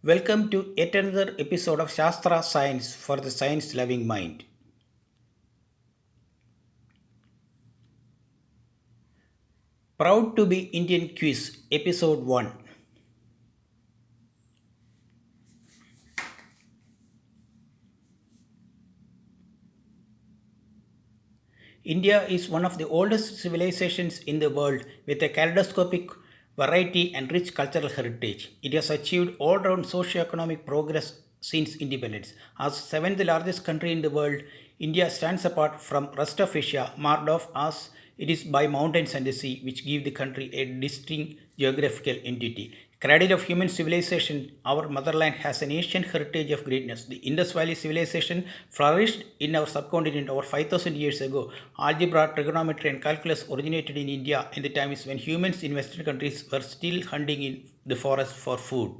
Welcome to yet another episode of Shastra Science for the Science Loving Mind. Proud to be Indian Quiz, Episode 1. India is one of the oldest civilizations in the world with a kaleidoscopic variety and rich cultural heritage. It has achieved all round socio-economic progress since independence. As seventh largest country in the world, India stands apart from rest of Asia, marked off as it is by mountains and the sea, which give the country a distinct geographical entity. Cradle of human civilization, our motherland has an ancient heritage of greatness. The Indus Valley civilization flourished in our subcontinent over 5000 years ago. Algebra, trigonometry, and calculus originated in India in the times when humans in Western countries were still hunting in the forest for food.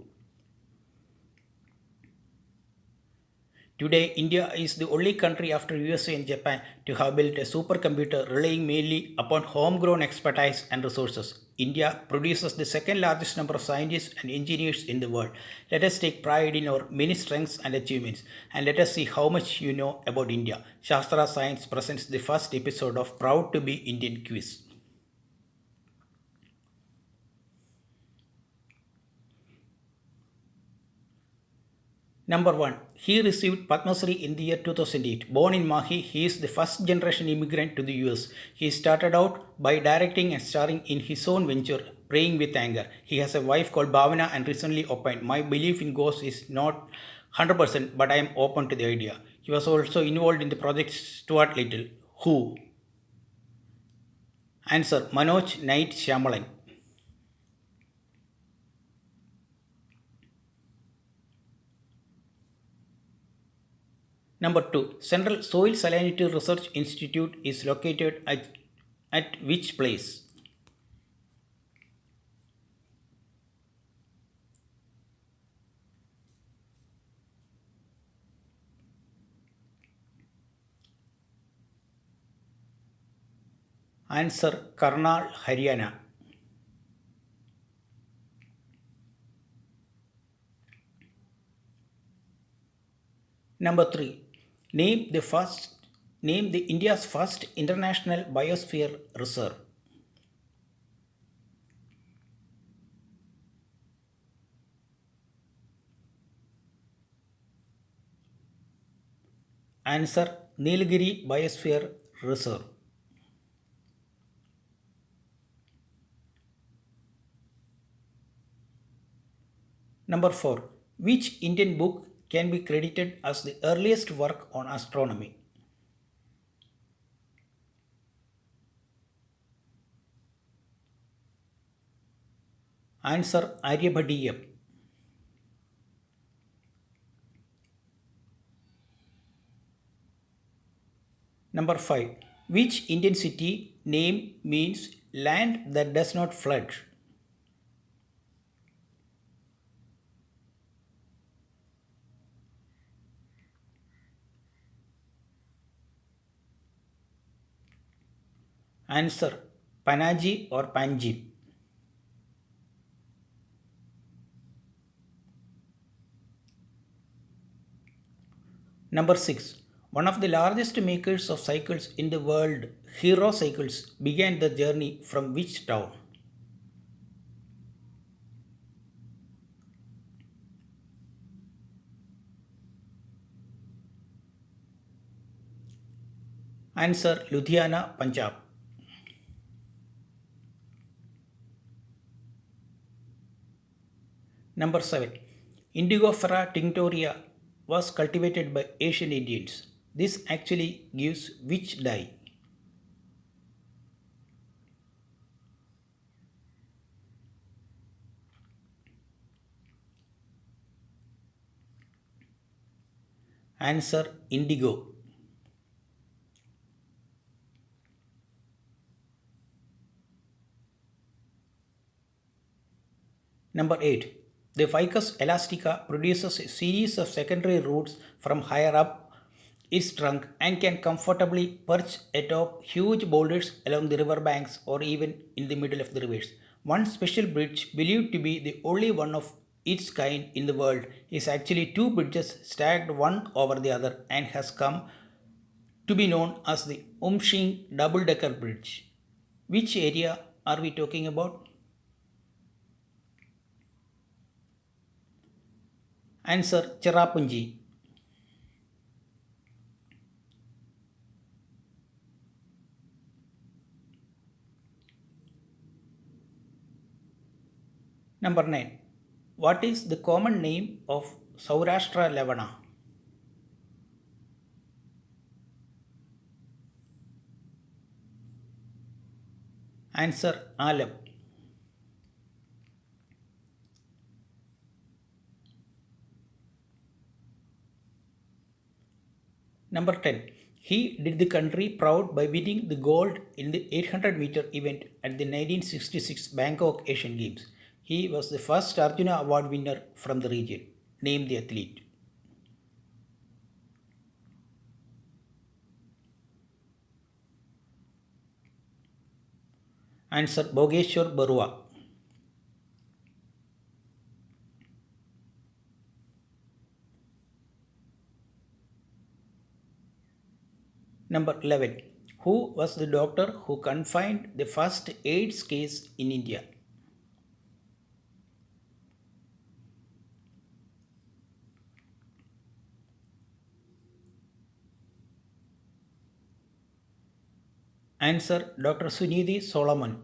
Today, India is the only country after USA and Japan to have built a supercomputer relying mainly upon homegrown expertise and resources. India produces the second largest number of scientists and engineers in the world. Let us take pride in our many strengths and achievements and let us see how much you know about India. Shastra Science presents the first episode of Proud to be Indian Quiz. Number 1. He received Padma Shri in the year 2008. Born in Mahi, he is the first generation immigrant to the US. He started out by directing and starring in his own venture, Praying with Anger. He has a wife called Bhavana and recently opined, "My belief in ghosts is not 100%, but I am open to the idea." He was also involved in the project Stuart Little. Who? Answer: Manoj Knight Shyamalan. Number 2. Central Soil Salinity Research Institute is located at which place? Answer: Karnal, Haryana. Number 3. Name the first Name the India's first international biosphere reserve. Answer: Nilgiri Biosphere Reserve. Number 4. Which Indian book can be credited as the earliest work on astronomy? Answer: Aryabhadiyam. Number 5. Which Indian city name means land that does not flood? Answer: Panaji or Panjim. Number 6. One of the largest makers of cycles in the world, Hero Cycles, began the journey from which town? Answer: Ludhiana, Punjab. Number 7. Indigofera tinctoria was cultivated by Asian Indians. This actually gives which dye? Answer: Indigo. Number 8. The Ficus elastica produces a series of secondary roots from higher up its trunk and can comfortably perch atop huge boulders along the river banks or even in the middle of the rivers. One special bridge, believed to be the only one of its kind in the world is actually two bridges stacked one over the other and has come to be known as the Umshing double decker bridge. Which area are we talking about? Answer Cherrapunji. Number 9. What is the common name of Saurashtra Levana? Answer Alam. Number 10. He did the country proud by winning the gold in the 800-meter event at the 1966 Bangkok Asian Games. He was the first Arjuna Award winner from the region. Name the athlete. Answer Bogeshwar Barua. Number 11. Who was the doctor who confined the first AIDS case in India? Answer Dr. Sunidhi Solomon.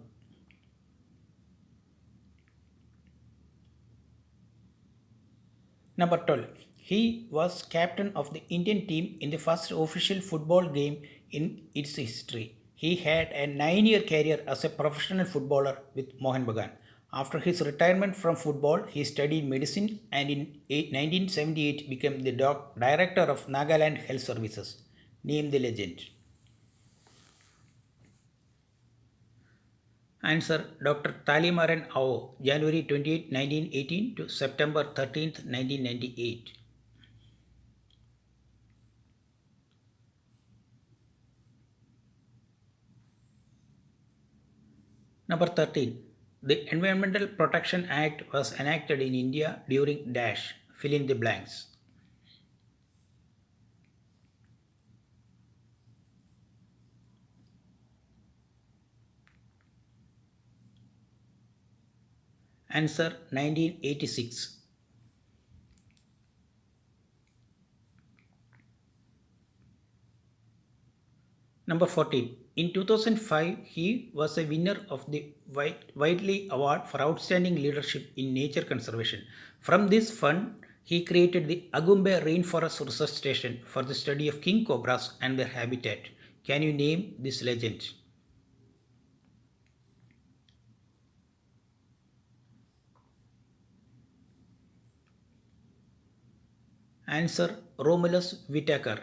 Number 12. He was captain of the Indian team in the first official football game in its history. He had a 9-year career as a professional footballer with Mohan Bagan. After his retirement from football, he studied medicine and in 1978 became the director of Nagaland Health Services. Name the legend. Answer Dr. Talimaran Ao, January 28, 1918 to September 13, 1998. Number 13. The Environmental Protection Act was enacted in India during dash. Fill in the blanks. Answer 1986. Number 14. In 2005, he was a winner of the Whiteley Award for Outstanding Leadership in Nature Conservation. From this fund, he created the Agumbe Rainforest Research Station for the study of king cobras and their habitat. Can you name this legend? Answer Romulus Whitaker.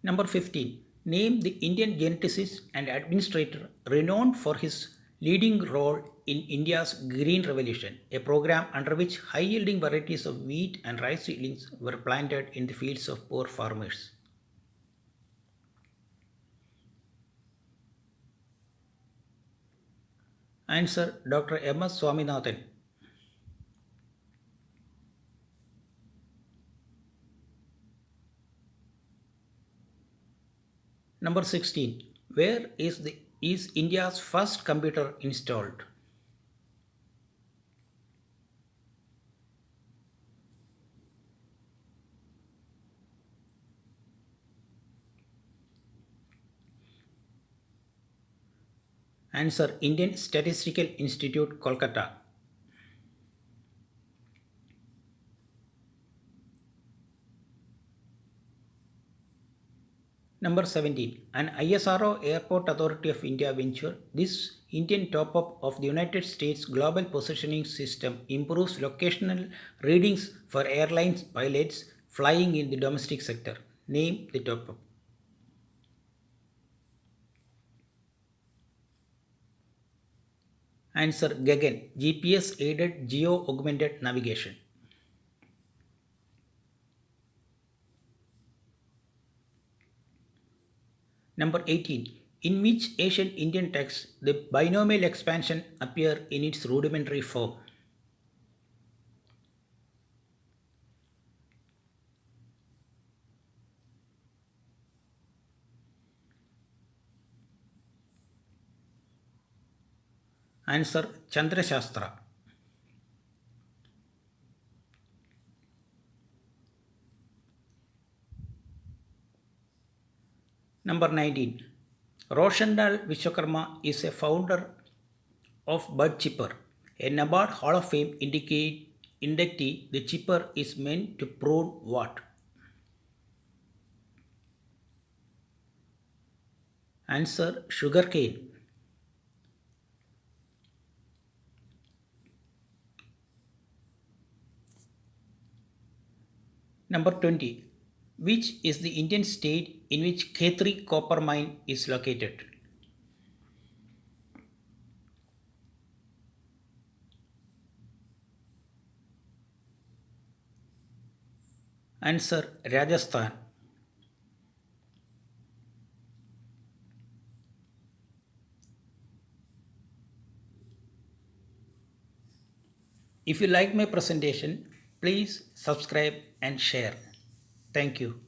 Number 15. Name the Indian geneticist and administrator renowned for his leading role in India's Green Revolution, a program under which high yielding varieties of wheat and rice seedlings were planted in the fields of poor farmers. Answer Dr. M.S. Swaminathan. Number 16. Where is India's first computer installed? Answer Indian Statistical Institute, Kolkata. Number 17. An ISRO Airport Authority of India venture, this Indian top up of the United States Global Positioning System improves locational readings for airlines pilots flying in the domestic sector. Name the top up. Answer Gagan, GPS aided geo augmented navigation. Number 18. In which ancient Indian text the binomial expansion appear in its rudimentary form? Answer Chandrashastra. Number 19. Roshandal Vishwakarma is a founder of Bud Chipper, a NABARD Hall of Fame inductee. The chipper is meant to prune what? Answer sugarcane. Number 20. Which is the Indian state in which Khetri copper mine is located? Answer Rajasthan. If you like my presentation, please subscribe and share. Thank you.